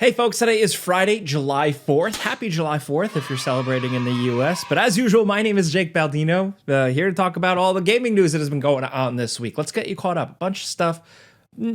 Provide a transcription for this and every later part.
Hey folks, today is Friday, July 4th. Happy July 4th if you're celebrating in the US. But as usual, my name is Jake Baldino, here to talk about all the gaming news that has been going on this week. Let's get you caught up. A bunch of stuff,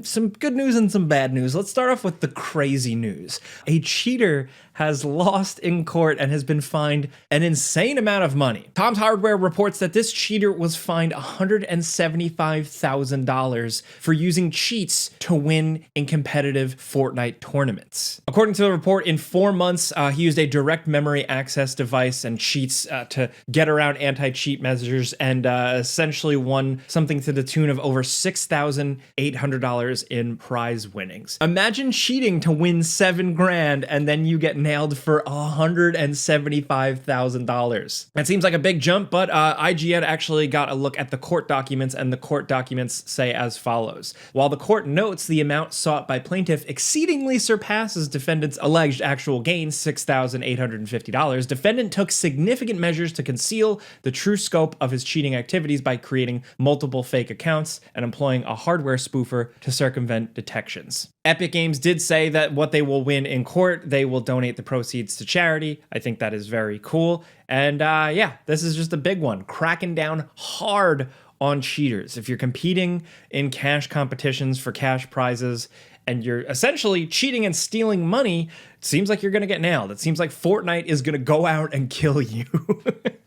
some good news and some bad news. Let's start off with the crazy news. A cheater has lost in court and has been fined an insane amount of money. Tom's Hardware reports that this cheater was fined $175,000 for using cheats to win in competitive Fortnite tournaments. According to the report, in 4 months, he used a direct memory access device and cheats to get around anti-cheat measures and essentially won something to the tune of over $6,800 in prize winnings. Imagine cheating to win $7 grand and then you get nailed for $175,000. It seems like a big jump, but IGN actually got a look at the court documents, and the court documents say as follows. While the court notes the amount sought by plaintiff exceedingly surpasses defendant's alleged actual gain, $6,850, defendant took significant measures to conceal the true scope of his cheating activities by creating multiple fake accounts and employing a hardware spoofer to circumvent detections. Epic Games did say that what they will win in court, they will donate the proceeds to charity. I think that is very cool. And yeah, this is just a big one. Cracking down hard on cheaters. If you're competing in cash competitions for cash prizes and you're essentially cheating and stealing money, it seems like you're going to get nailed. It seems like Fortnite is going to go out and kill you.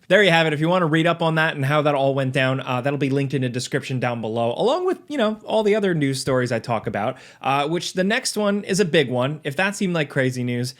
There you have it. If you want to read up on that and how that all went down, that'll be linked in the description down below, along with, all the other news stories I talk about, which the next one is a big one. If that seemed like crazy news,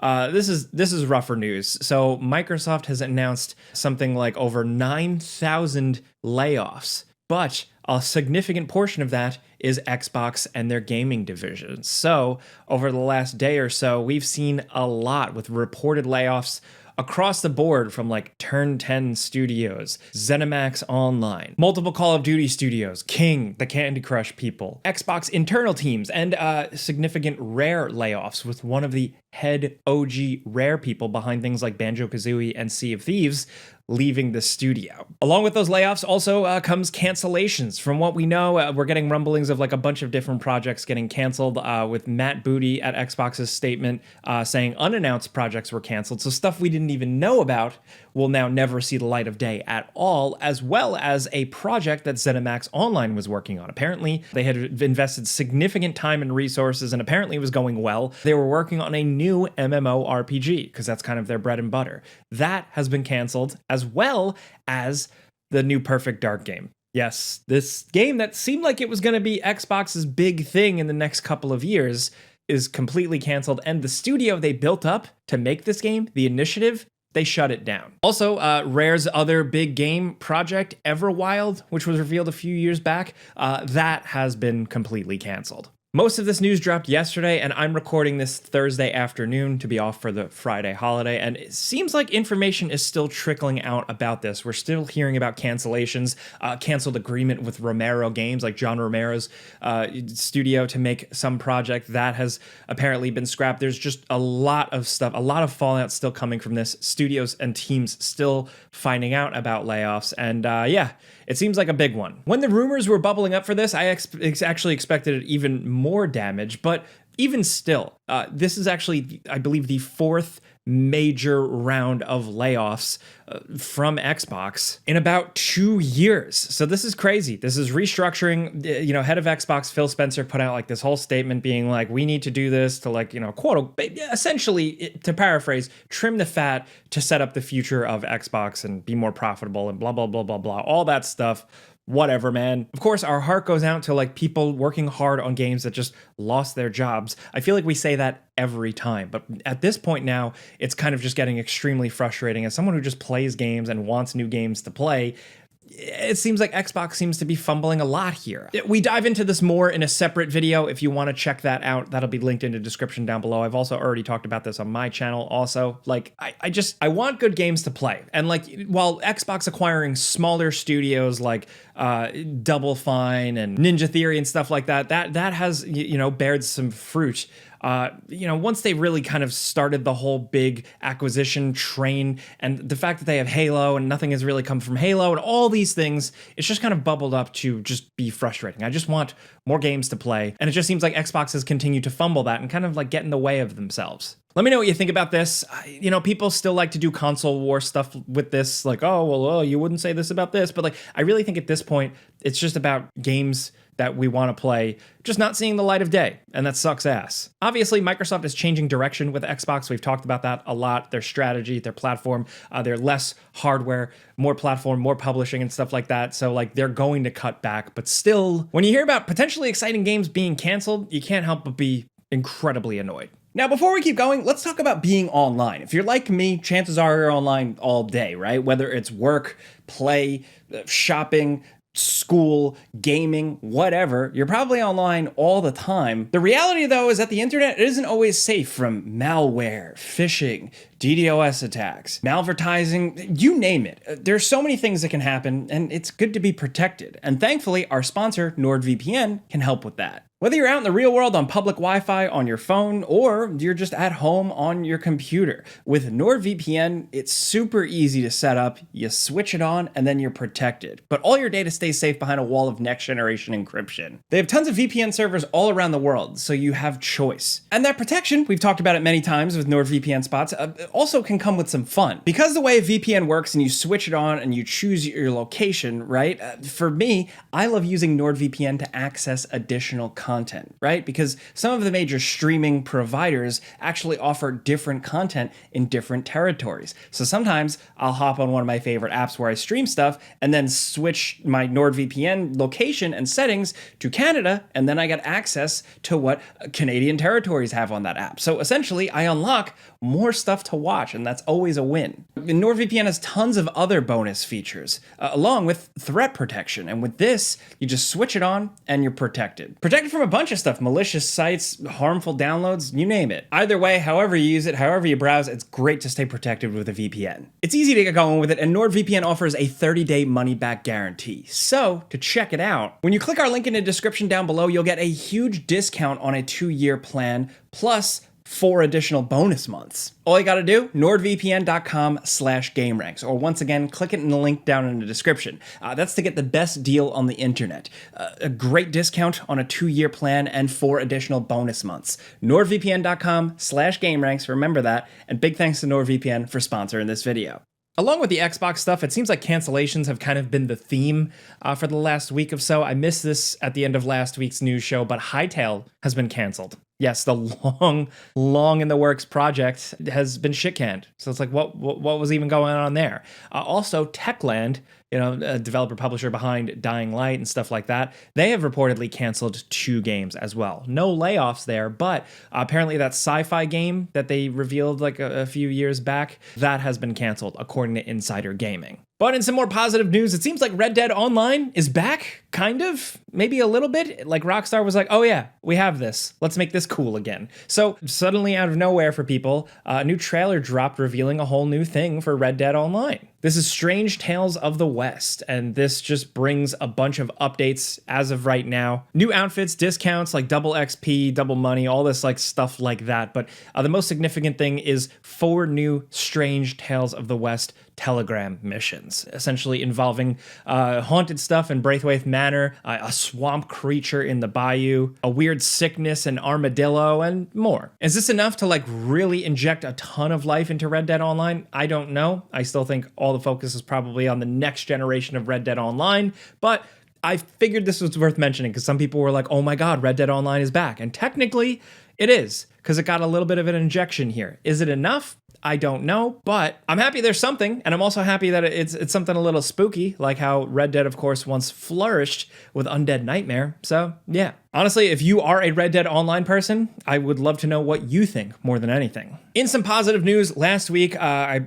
this is rougher news. So Microsoft has announced something like over 9,000 layoffs, but a significant portion of that is Xbox and their gaming division. So over the last day or so, we've seen a lot with reported layoffs across the board from like Turn 10 Studios, ZeniMax Online, multiple Call of Duty studios, King, the Candy Crush people, Xbox internal teams, and significant Rare layoffs with one of the head OG Rare people behind things like Banjo-Kazooie and Sea of Thieves leaving the studio. Along with those layoffs also comes cancellations. From what we know, we're getting rumblings of like a bunch of different projects getting canceled, with Matt Booty at Xbox's statement saying unannounced projects were canceled. So stuff we didn't even know about will now never see the light of day at all, as well as a project that ZeniMax Online was working on. Apparently, they had invested significant time and resources, and apparently it was going well. They were working on a new MMORPG, because that's kind of their bread and butter. That has been canceled, as well as the new Perfect Dark game. Yes, this game that seemed like it was going to be Xbox's big thing in the next couple of years is completely canceled, and the studio they built up to make this game, the initiative, they shut it down. Also, Rare's other big game project, Everwild, which was revealed a few years back, that has been completely canceled. Most of this news dropped yesterday, and I'm recording this Thursday afternoon to be off for the Friday holiday, and it seems like information is still trickling out about this. We're still hearing about cancellations, canceled agreement with Romero Games, like John Romero's studio, to make some project that has apparently been scrapped. There's just a lot of stuff, a lot of fallout still coming from this. Studios and teams still finding out about layoffs, and yeah, it seems like a big one. When the rumors were bubbling up for this, I actually expected even more damage, but even still, this is actually, I believe, the fourth major round of layoffs from Xbox in about 2 years. So this is crazy. This is restructuring. Head of Xbox, Phil Spencer, put out like this whole statement being like, we need to do this to quote, essentially, to paraphrase, trim the fat to set up the future of Xbox and be more profitable and blah, blah, blah, blah, blah, all that stuff. Whatever, man. Of course, our heart goes out to like people working hard on games that just lost their jobs. I feel like we say that every time, but at this point now, it's kind of just getting extremely frustrating. As someone who just plays games and wants new games to play, it seems like Xbox seems to be fumbling a lot here. We dive into this more in a separate video. If you want to check that out, that'll be linked in the description down below. I've also already talked about this on my channel also. Like, I want good games to play. And like, while Xbox acquiring smaller studios like Double Fine and Ninja Theory and stuff like that, that has, bared some fruit. Once they really kind of started the whole big acquisition train, and the fact that they have Halo and nothing has really come from Halo, and all these things, it's just kind of bubbled up to just be frustrating. I just want more games to play. And it just seems like Xbox has continued to fumble that and kind of like get in the way of themselves. Let me know what you think about this. People still like to do console war stuff with this, like, you wouldn't say this about this. But like, I really think at this point, it's just about games that we want to play just not seeing the light of day, and that sucks ass. Obviously, Microsoft is changing direction with Xbox. We've talked about that a lot. Their strategy, their platform, they're less hardware, more platform, more publishing and stuff like that. So like they're going to cut back, but still, when you hear about potentially exciting games being canceled, you can't help but be incredibly annoyed. Now, before we keep going, let's talk about being online. If you're like me, chances are you're online all day, right? Whether it's work, play, shopping, school, gaming, whatever, you're probably online all the time. The reality, though, is that the internet isn't always safe from malware, phishing, DDoS attacks, malvertising, you name it. There's so many things that can happen, and it's good to be protected. And thankfully, our sponsor, NordVPN, can help with that. Whether you're out in the real world on public Wi-Fi on your phone, or you're just at home on your computer, with NordVPN, it's super easy to set up. You switch it on, and then you're protected. But all your data stays safe behind a wall of next-generation encryption. They have tons of VPN servers all around the world, so you have choice. And that protection, we've talked about it many times with NordVPN spots, also can come with some fun. Because the way a VPN works and you switch it on and you choose your location, right? For me, I love using NordVPN to access additional content, right? Because some of the major streaming providers actually offer different content in different territories. So sometimes I'll hop on one of my favorite apps where I stream stuff and then switch my NordVPN location and settings to Canada, and then I get access to what Canadian territories have on that app. So essentially, I unlock more stuff to watch, and that's always a win. And NordVPN has tons of other bonus features, along with threat protection. And with this, you just switch it on and you're protected. Protected from a bunch of stuff, malicious sites, harmful downloads, you name it. Either way, however you use it, however you browse, it's great to stay protected with a VPN. It's easy to get going with it, and NordVPN offers a 30-day money-back guarantee. So, to check it out, when you click our link in the description down below, you'll get a huge discount on a 2-year plan, plus 4 additional bonus months. All you gotta do, nordvpn.com/gameranx, or once again, click it in the link down in the description. That's to get the best deal on the internet. A great discount on a 2-year plan and 4 additional bonus months. nordvpn.com/gameranx, remember that, and big thanks to NordVPN for sponsoring this video. Along with the Xbox stuff, it seems like cancellations have kind of been the theme for the last week or so. I missed this at the end of last week's news show, but Hytale has been canceled. Yes, the long in the works project has been shit canned. So it's like, what was even going on there? Also, Techland, a developer publisher behind Dying Light and stuff like that, they have reportedly canceled 2 games as well. No layoffs there, but apparently that sci-fi game that they revealed like a few years back, that has been canceled, according to Insider Gaming. But in some more positive news, it seems like Red Dead Online is back, kind of, maybe a little bit. Like Rockstar was like, oh yeah, we have this. Let's make this cool again. So suddenly out of nowhere for people, a new trailer dropped revealing a whole new thing for Red Dead Online. This is Strange Tales of the West, and this just brings a bunch of updates as of right now. New outfits, discounts, like double XP, double money, all this like stuff like that. But the most significant thing is 4 new Strange Tales of the West telegram missions, essentially involving haunted stuff in Braithwaite Manor, a swamp creature in the bayou, a weird sickness, an armadillo, and more. Is this enough to like really inject a ton of life into Red Dead Online? I don't know. I still think all the focus is probably on the next generation of Red Dead Online, but I figured this was worth mentioning because some people were like, oh my god, Red Dead Online is back. And technically it is, because it got a little bit of an injection here. Is it enough? I don't know, but I'm happy there's something, and I'm also happy that it's something a little spooky, like how Red Dead, of course, once flourished with Undead Nightmare. So, yeah. Honestly, if you are a Red Dead Online person, I would love to know what you think more than anything. In some positive news, last week,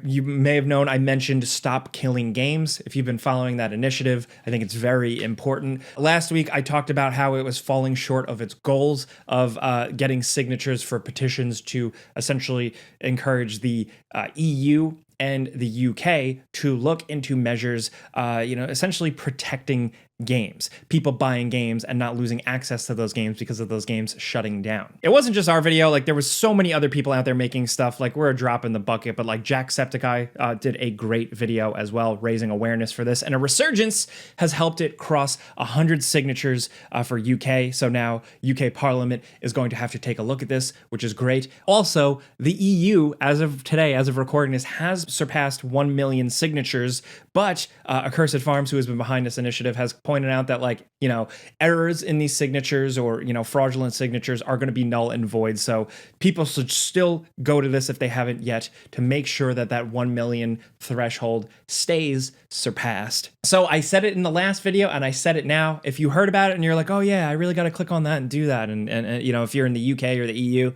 you may have known I mentioned Stop Killing Games. If you've been following that initiative, I think it's very important. Last week, I talked about how it was falling short of its goals of getting signatures for petitions to essentially encourage the EU and the UK to look into measures, essentially protecting games, people buying games and not losing access to those games because of those games shutting down. It wasn't just our video, like there was so many other people out there making stuff, like we're a drop in the bucket, but like Jacksepticeye did a great video as well, raising awareness for this, and a resurgence has helped it cross 100 signatures for UK. So now UK Parliament is going to have to take a look at this, which is great. Also, the EU, as of today, as of recording this, has surpassed 1 million signatures, but Accursed Farms, who has been behind this initiative, has pointed out that, like, you know, errors in these signatures or, you know, fraudulent signatures are going to be null and void. So people should still go to this if they haven't yet to make sure that that 1 million threshold stays surpassed. So I said it in the last video and I said it now. If you heard about it and you're like, oh yeah, I really got to click on that and do that. And you know, if you're in the UK or the EU,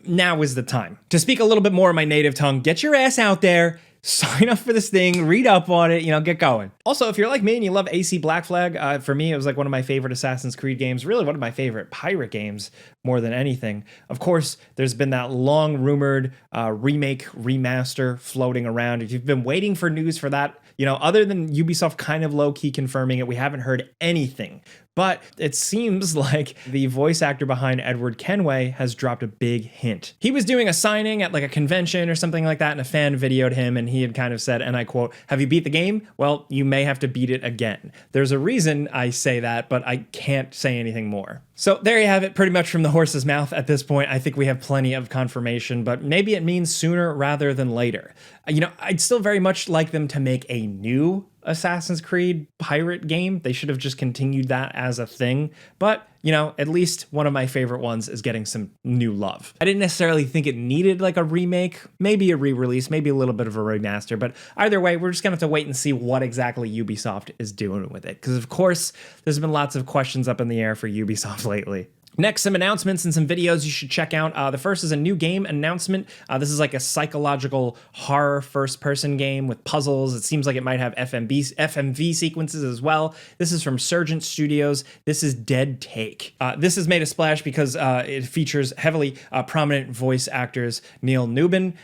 now is the time. To speak a little bit more in my native tongue, get your ass out there. Sign up for this thing, read up on it, you know, get going. Also, if you're like me and you love AC Black Flag, for me, it was like one of my favorite Assassin's Creed games, really one of my favorite pirate games more than anything. Of course, there's been that long rumored remake, remaster floating around. If you've been waiting for news for that, you know, other than Ubisoft kind of low-key confirming it, we haven't heard anything. But it seems like the voice actor behind Edward Kenway has dropped a big hint. He was doing a signing at like a convention or something like that, and a fan videoed him, and he had kind of said, and I quote, "Have you beat the game? Well, you may have to beat it again." There's a reason I say that, but I can't say anything more. So there you have it, pretty much from the horse's mouth at this point. I think we have plenty of confirmation, but maybe it means sooner rather than later. You know, I'd still very much like them to make a new Assassin's Creed pirate game. They should have just continued that as a thing. But, you know, at least one of my favorite ones is getting some new love. I didn't necessarily think it needed like a remake, maybe a re-release, maybe a little bit of a remaster. But either way, we're just going to have to wait and see what exactly Ubisoft is doing with it. Because, of course, there's been lots of questions up in the air for Ubisoft lately. Next, some announcements and some videos you should check out. The first is a new game announcement. This is like a psychological horror first-person game with puzzles. It seems like it might have FMV sequences as well. This is from Surgent Studios. This is Dead Take. This has made a splash because it features heavily prominent voice actors Neil Newbin,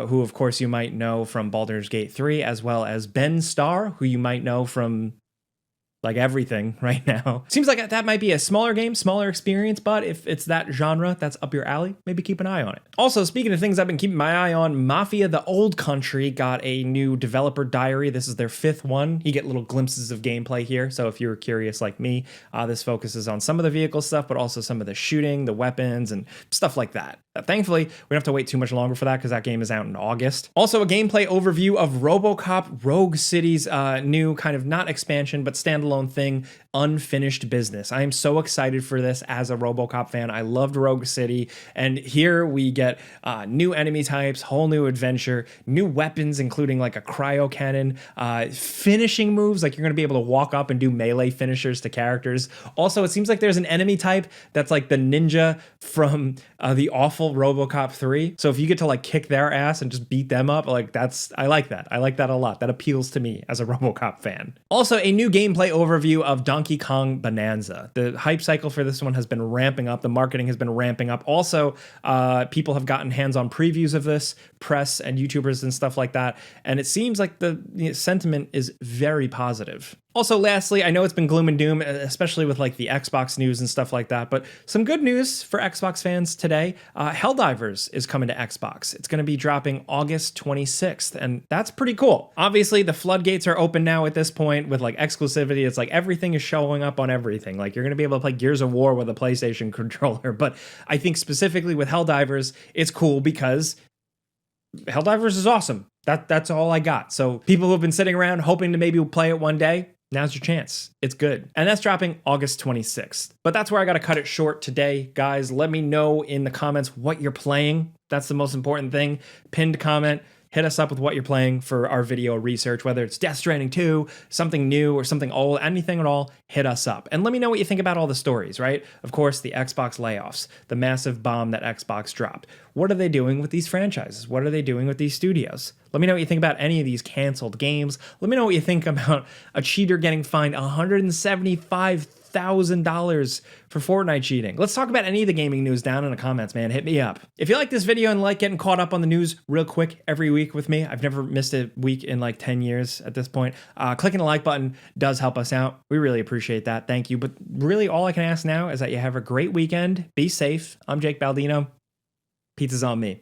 who of course you might know from Baldur's Gate 3, as well as Ben Starr, who you might know from like everything right now. Seems like that might be a smaller game, smaller experience, but if it's that genre that's up your alley, maybe keep an eye on it. Also, speaking of things I've been keeping my eye on, Mafia: The Old Country got a new developer diary. This is their 5th one. You get little glimpses of gameplay here, so if you're curious like me, this focuses on some of the vehicle stuff, but also some of the shooting, the weapons, and stuff like that. Thankfully, we don't have to wait too much longer for that because that game is out in August. Also, a gameplay overview of Robocop Rogue City's new kind of not expansion, but standalone thing, Unfinished Business. I am so excited for this as a Robocop fan. I loved Rogue City, and here we get new enemy types, whole new adventure, new weapons, including like a cryo cannon, finishing moves, like you're going to be able to walk up and do melee finishers to characters. Also, it seems like there's an enemy type that's like the ninja from the awful Robocop 3. So if you get to like kick their ass and just beat them up, like I like that. I like that a lot. That appeals to me as a Robocop fan. Also, a new gameplay overview of Donkey Kong Bonanza. The hype cycle for this one has been ramping up. The marketing has been ramping up. Also, people have gotten hands-on previews of this, press and YouTubers and stuff like that. And it seems like the sentiment is very positive. Also, lastly, I know it's been gloom and doom, especially with like the Xbox news and stuff like that, but some good news for Xbox fans today. Helldivers is coming to Xbox. It's going to be dropping August 26th, and that's pretty cool. Obviously, the floodgates are open now at this point with like exclusivity. It's like everything is showing up on everything. Like you're going to be able to play Gears of War with a PlayStation controller, but I think specifically with Helldivers, it's cool because Helldivers is awesome. That's all I got. So people who have been sitting around hoping to maybe play it one day, now's your chance. It's good. And that's dropping August 26th. But that's where I got to cut it short today. Guys, let me know in the comments what you're playing. That's the most important thing. Pinned comment. Hit us up with what you're playing for our video research, whether it's Death Stranding 2, something new or something old, anything at all, hit us up. And let me know what you think about all the stories, right? Of course, the Xbox layoffs, the massive bomb that Xbox dropped. What are they doing with these franchises? What are they doing with these studios? Let me know what you think about any of these canceled games. Let me know what you think about a cheater getting fined $175,000 $4,000 for Fortnite cheating. Let's talk about any of the gaming news down in the comments, man. Hit me up. If you like this video and like getting caught up on the news real quick every week with me, I've never missed a week in like 10 years at this point. Clicking the like button does help us out. We really appreciate that. Thank you. But really all I can ask now is that you have a great weekend. Be safe. I'm Jake Baldino. Pizza's on me.